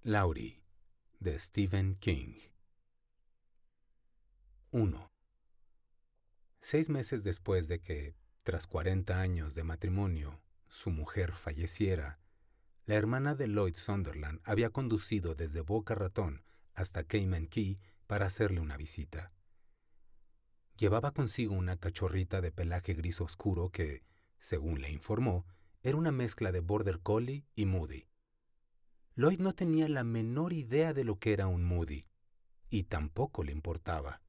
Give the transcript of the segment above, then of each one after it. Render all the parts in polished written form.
Laurie, de Stephen King. 1. 6 meses después de que, tras 40 años de matrimonio, su mujer falleciera, la hermana de Lloyd Sunderland había conducido desde Boca Ratón hasta Cayman Key para hacerle una visita. Llevaba consigo una cachorrita de pelaje gris oscuro que, según le informó, era una mezcla de Border Collie y Moody. Lloyd no tenía la menor idea de lo que era un Moody, y tampoco le importaba.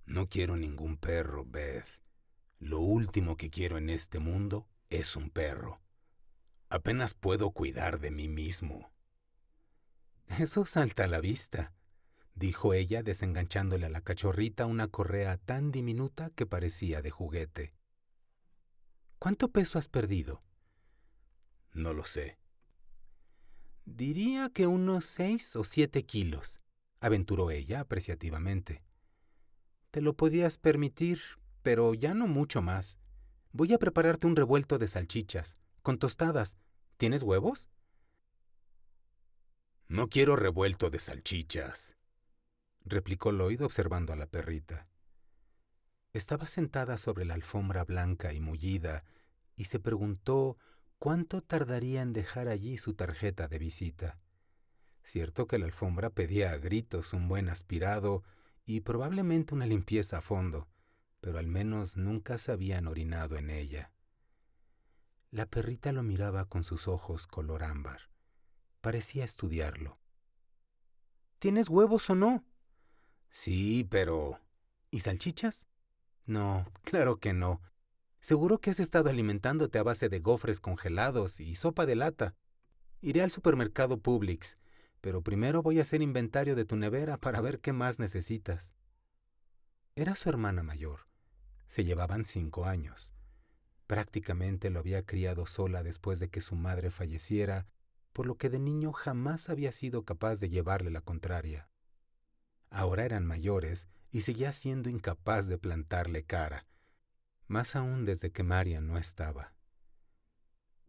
No quiero ningún perro, Beth. Lo último que quiero en este mundo es un perro. Apenas puedo cuidar de mí mismo. Eso salta a la vista, dijo ella, desenganchándole a la cachorrita una correa tan diminuta que parecía de juguete. ¿Cuánto peso has perdido? No lo sé. Diría que unos 6 o 7 kilos, aventuró ella apreciativamente. Te lo podías permitir, pero ya no mucho más. Voy a prepararte un revuelto de salchichas, con tostadas. ¿Tienes huevos? No quiero revuelto de salchichas, replicó Lloyd observando a la perrita. Estaba sentada sobre la alfombra blanca y mullida, y se preguntó cuánto tardaría en dejar allí su tarjeta de visita. Cierto que la alfombra pedía a gritos un buen aspirado y probablemente una limpieza a fondo, pero al menos nunca se habían orinado en ella. La perrita lo miraba con sus ojos color ámbar. Parecía estudiarlo. ¿Tienes huevos o no? Sí, pero... ¿Y salchichas? No, claro que no. Seguro que has estado alimentándote a base de gofres congelados y sopa de lata. Iré al supermercado Publix, pero primero voy a hacer inventario de tu nevera para ver qué más necesitas. Era su hermana mayor. Se llevaban 5 años. Prácticamente lo había criado sola después de que su madre falleciera, por lo que de niño jamás había sido capaz de llevarle la contraria. Ahora eran mayores y seguía siendo incapaz de plantarle cara, más aún desde que Marian no estaba.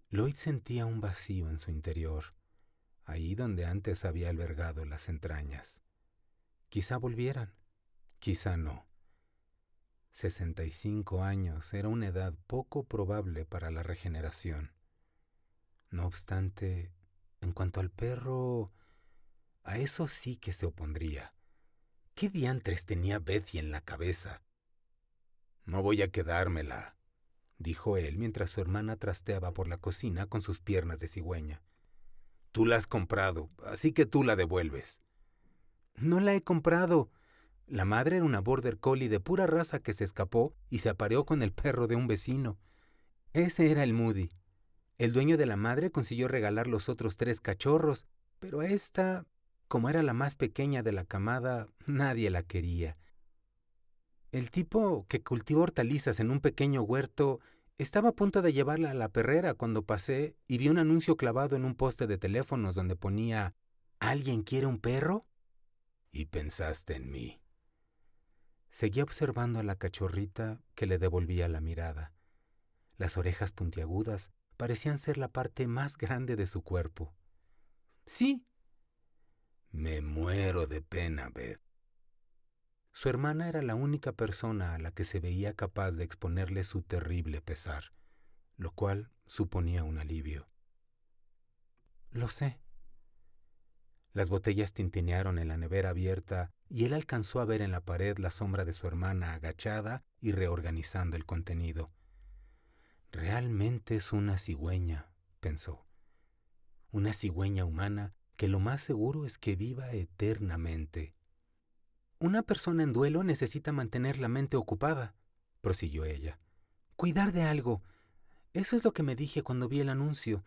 Lloyd sentía un vacío en su interior, ahí donde antes había albergado las entrañas. Quizá volvieran, quizá no. 65 años era una edad poco probable para la regeneración. No obstante, en cuanto al perro, a eso sí que se opondría. ¿Qué diantres tenía Betsy en la cabeza? No voy a quedármela, dijo él mientras su hermana trasteaba por la cocina con sus piernas de cigüeña. Tú la has comprado, así que tú la devuelves. No la he comprado. La madre era una Border Collie de pura raza que se escapó y se apareó con el perro de un vecino. Ese era el Moody. El dueño de la madre consiguió regalar los otros 3 cachorros, pero esta, como era la más pequeña de la camada, nadie la quería. El tipo que cultiva hortalizas en un pequeño huerto estaba a punto de llevarla a la perrera cuando pasé y vi un anuncio clavado en un poste de teléfonos donde ponía ¿Alguien quiere un perro? Y pensaste en mí. Seguía observando a la cachorrita que le devolvía la mirada. Las orejas puntiagudas parecían ser la parte más grande de su cuerpo. Sí. Me muero de pena, Beth. Su hermana era la única persona a la que se veía capaz de exponerle su terrible pesar, lo cual suponía un alivio. Lo sé. Las botellas tintinearon en la nevera abierta y él alcanzó a ver en la pared la sombra de su hermana agachada y reorganizando el contenido. Realmente es una cigüeña, pensó. Una cigüeña humana que lo más seguro es que viva eternamente. Una persona en duelo necesita mantener la mente ocupada, prosiguió ella. Cuidar de algo. Eso es lo que me dije cuando vi el anuncio.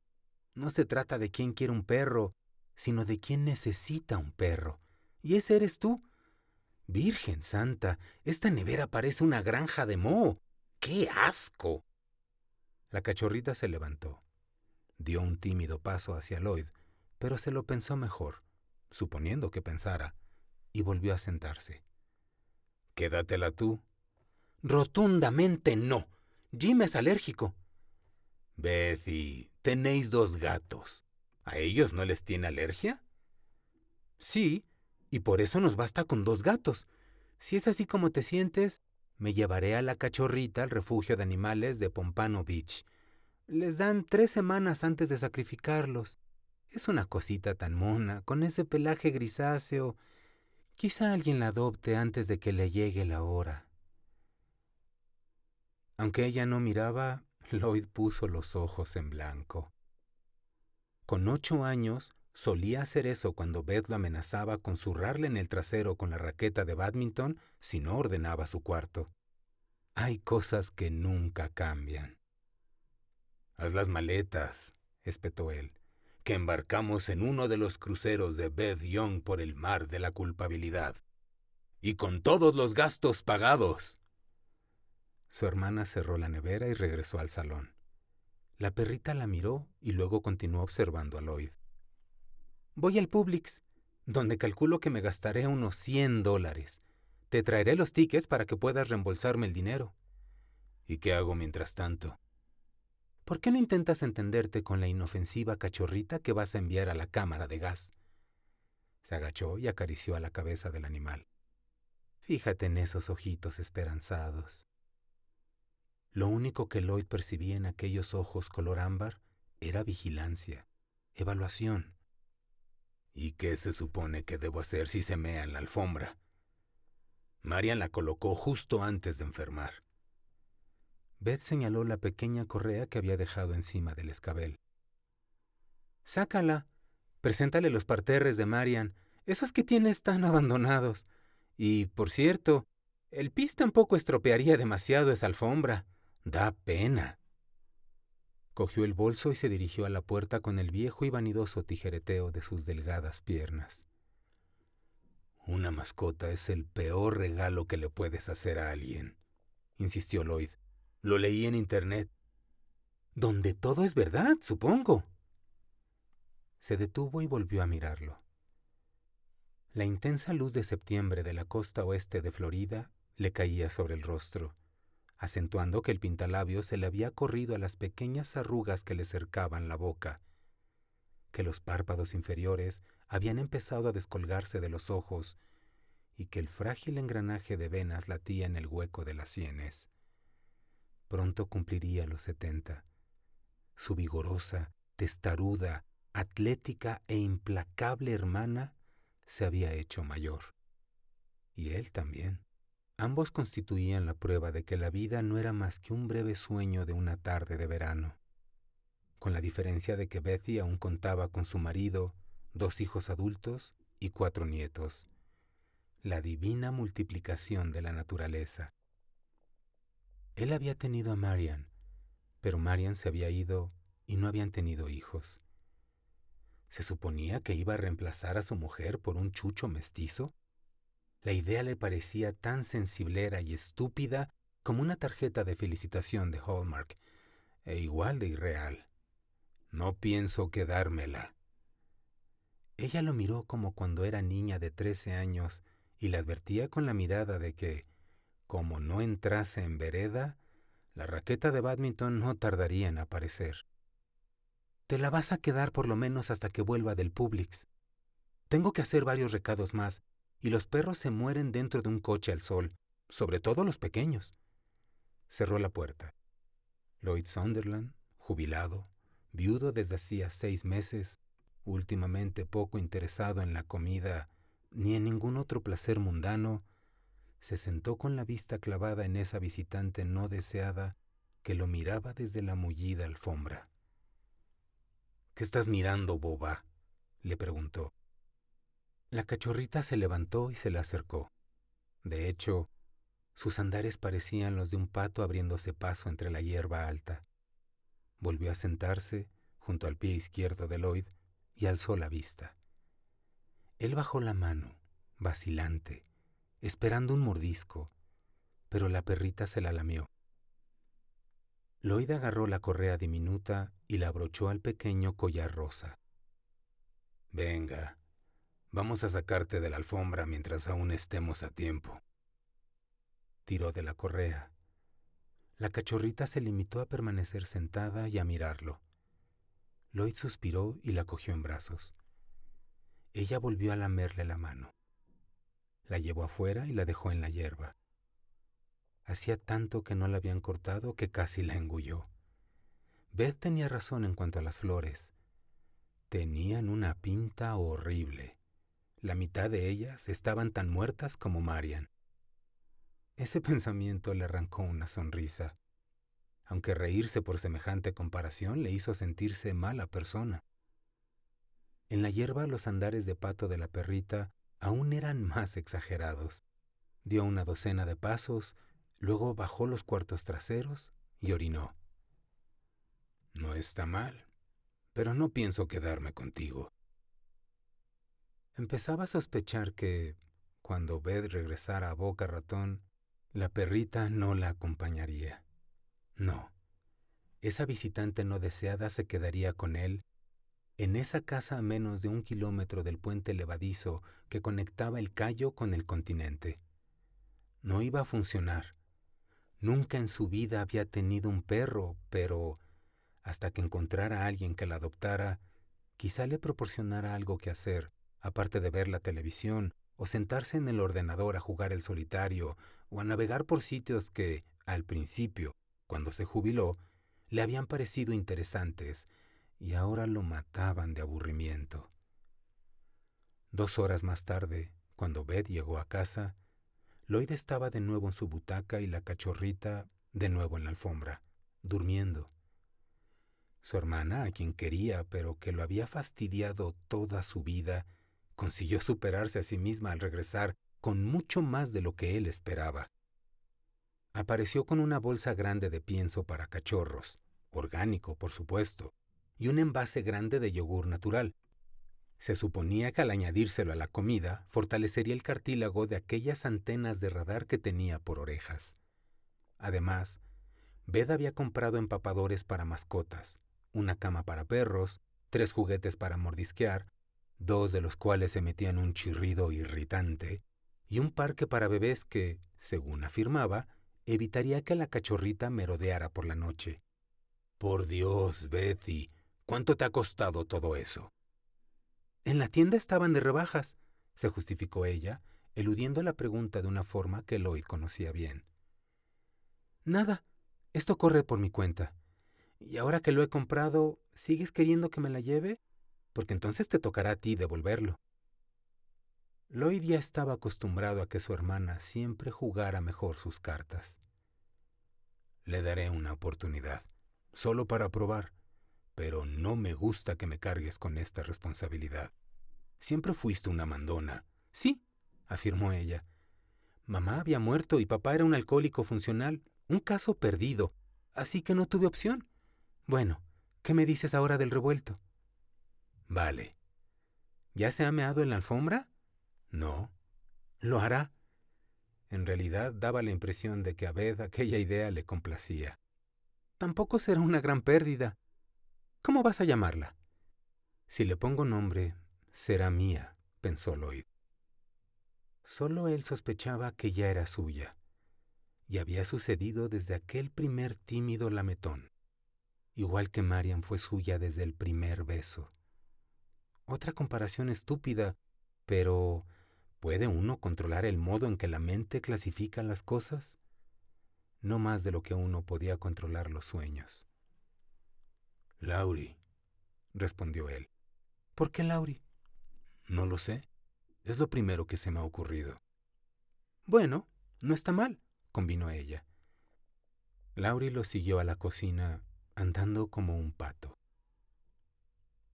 No se trata de quién quiere un perro, sino de quién necesita un perro. Y ese eres tú. Virgen Santa, esta nevera parece una granja de moho. ¡Qué asco! La cachorrita se levantó. Dio un tímido paso hacia Lloyd, pero se lo pensó mejor, suponiendo que pensara, y volvió a sentarse. «Quédatela tú». «Rotundamente no. Jim es alérgico». «Betty, tenéis 2 gatos. ¿A ellos no les tiene alergia? Sí, y por eso nos basta con 2 gatos. Si es así como te sientes, me llevaré a la cachorrita al refugio de animales de Pompano Beach. Les dan 3 semanas antes de sacrificarlos. Es una cosita tan mona, con ese pelaje grisáceo. Quizá alguien la adopte antes de que le llegue la hora. Aunque ella no miraba, Lloyd puso los ojos en blanco. Con 8 años, solía hacer eso cuando Beth lo amenazaba con zurrarle en el trasero con la raqueta de bádminton si no ordenaba su cuarto. Hay cosas que nunca cambian. «Haz las maletas», espetó él, «que embarcamos en uno de los cruceros de Beth Young por el mar de la culpabilidad. Y con todos los gastos pagados». Su hermana cerró la nevera y regresó al salón. La perrita la miró y luego continuó observando a Lloyd. «Voy al Publix, donde calculo que me gastaré unos $100. Te traeré los tickets para que puedas reembolsarme el dinero». «¿Y qué hago mientras tanto?» «¿Por qué no intentas entenderte con la inofensiva cachorrita que vas a enviar a la cámara de gas?» Se agachó y acarició a la cabeza del animal. «Fíjate en esos ojitos esperanzados». Lo único que Lloyd percibía en aquellos ojos color ámbar era vigilancia, evaluación. «¿Y qué se supone que debo hacer si se mea en la alfombra? Marian la colocó justo antes de enfermar». Beth señaló la pequeña correa que había dejado encima del escabel. «Sácala. Preséntale los parterres de Marian, esos que tienes tan abandonados. Y, por cierto, el pis tampoco estropearía demasiado esa alfombra. Da pena». Cogió el bolso y se dirigió a la puerta con el viejo y vanidoso tijereteo de sus delgadas piernas. «Una mascota es el peor regalo que le puedes hacer a alguien», insistió Lloyd. «Lo leí en internet». «Donde todo es verdad, supongo». Se detuvo y volvió a mirarlo. La intensa luz de septiembre de la costa oeste de Florida le caía sobre el rostro, acentuando que el pintalabios se le había corrido a las pequeñas arrugas que le cercaban la boca, que los párpados inferiores habían empezado a descolgarse de los ojos y que el frágil engranaje de venas latía en el hueco de las sienes. Pronto cumpliría los 70. Su vigorosa, testaruda, atlética e implacable hermana se había hecho mayor. Y él también. Ambos constituían la prueba de que la vida no era más que un breve sueño de una tarde de verano, con la diferencia de que Betty aún contaba con su marido, 2 hijos adultos y 4 nietos. La divina multiplicación de la naturaleza. Él había tenido a Marian, pero Marian se había ido y no habían tenido hijos. ¿Se suponía que iba a reemplazar a su mujer por un chucho mestizo? La idea le parecía tan sensiblera y estúpida como una tarjeta de felicitación de Hallmark, e igual de irreal. «No pienso quedármela». Ella lo miró como cuando era niña de 13 años y le advertía con la mirada de que, como no entrase en vereda, la raqueta de bádminton no tardaría en aparecer. «Te la vas a quedar por lo menos hasta que vuelva del Publix. Tengo que hacer varios recados más, y los perros se mueren dentro de un coche al sol, sobre todo los pequeños». Cerró la puerta. Lloyd Sunderland, jubilado, viudo desde hacía 6 meses, últimamente poco interesado en la comida ni en ningún otro placer mundano, se sentó con la vista clavada en esa visitante no deseada que lo miraba desde la mullida alfombra. «¿Qué estás mirando, boba?», le preguntó. La cachorrita se levantó y se le acercó. De hecho, sus andares parecían los de un pato abriéndose paso entre la hierba alta. Volvió a sentarse junto al pie izquierdo de Lloyd y alzó la vista. Él bajó la mano, vacilante, esperando un mordisco, pero la perrita se la lamió. Lloyd agarró la correa diminuta y la abrochó al pequeño collar rosa. «Venga, vamos a sacarte de la alfombra mientras aún estemos a tiempo». Tiró de la correa. La cachorrita se limitó a permanecer sentada y a mirarlo. Lloyd suspiró y la cogió en brazos. Ella volvió a lamerle la mano. La llevó afuera y la dejó en la hierba. Hacía tanto que no la habían cortado que casi la engulló. Beth tenía razón en cuanto a las flores. Tenían una pinta horrible. La mitad de ellas estaban tan muertas como Marian. Ese pensamiento le arrancó una sonrisa, aunque reírse por semejante comparación le hizo sentirse mala persona. En la hierba los andares de pato de la perrita aún eran más exagerados. Dio una docena de pasos, luego bajó los cuartos traseros y orinó. No está mal, pero no pienso quedarme contigo. Empezaba a sospechar que, cuando Beth regresara a Boca Ratón, la perrita no la acompañaría. No, esa visitante no deseada se quedaría con él en esa casa a menos de 1 kilómetro del puente levadizo que conectaba el Cayo con el continente. No iba a funcionar. Nunca en su vida había tenido un perro, pero hasta que encontrara a alguien que la adoptara, quizá le proporcionara algo que hacer, aparte de ver la televisión o sentarse en el ordenador a jugar el solitario o a navegar por sitios que, al principio, cuando se jubiló, le habían parecido interesantes y ahora lo mataban de aburrimiento. 2 horas más tarde, cuando Beth llegó a casa, Lloyd estaba de nuevo en su butaca y la cachorrita de nuevo en la alfombra, durmiendo. Su hermana, a quien quería pero que lo había fastidiado toda su vida, consiguió superarse a sí misma al regresar con mucho más de lo que él esperaba. Apareció con una bolsa grande de pienso para cachorros, orgánico, por supuesto, y un envase grande de yogur natural. Se suponía que al añadírselo a la comida, fortalecería el cartílago de aquellas antenas de radar que tenía por orejas. Además, Beth había comprado empapadores para mascotas, una cama para perros, 3 juguetes para mordisquear, 2 de los cuales emitían un chirrido irritante, y un parque para bebés que, según afirmaba, evitaría que la cachorrita merodeara por la noche. Por Dios, Betty, ¿cuánto te ha costado todo eso? En la tienda estaban de rebajas, se justificó ella, eludiendo la pregunta de una forma que Lloyd conocía bien. Nada, esto corre por mi cuenta. Y ahora que lo he comprado, ¿sigues queriendo que me la lleve? Porque entonces te tocará a ti devolverlo. Lloyd ya estaba acostumbrado a que su hermana siempre jugara mejor sus cartas. Le daré una oportunidad, solo para probar, pero no me gusta que me cargues con esta responsabilidad. Siempre fuiste una mandona. Sí, afirmó ella. Mamá había muerto y papá era un alcohólico funcional, un caso perdido, así que no tuve opción. Bueno, ¿qué me dices ahora del revuelto? Vale. ¿Ya se ha meado en la alfombra? No. ¿Lo hará? En realidad daba la impresión de que a Beth aquella idea le complacía. Tampoco será una gran pérdida. ¿Cómo vas a llamarla? Si le pongo nombre, será mía, pensó Lloyd. Solo él sospechaba que ya era suya, y había sucedido desde aquel primer tímido lametón, igual que Marian fue suya desde el primer beso. Otra comparación estúpida, pero ¿puede uno controlar el modo en que la mente clasifica las cosas? No más de lo que uno podía controlar los sueños. Laurie, respondió él. ¿Por qué Laurie? No lo sé. Es lo primero que se me ha ocurrido. Bueno, no está mal, convinó ella. Laurie lo siguió a la cocina andando como un pato.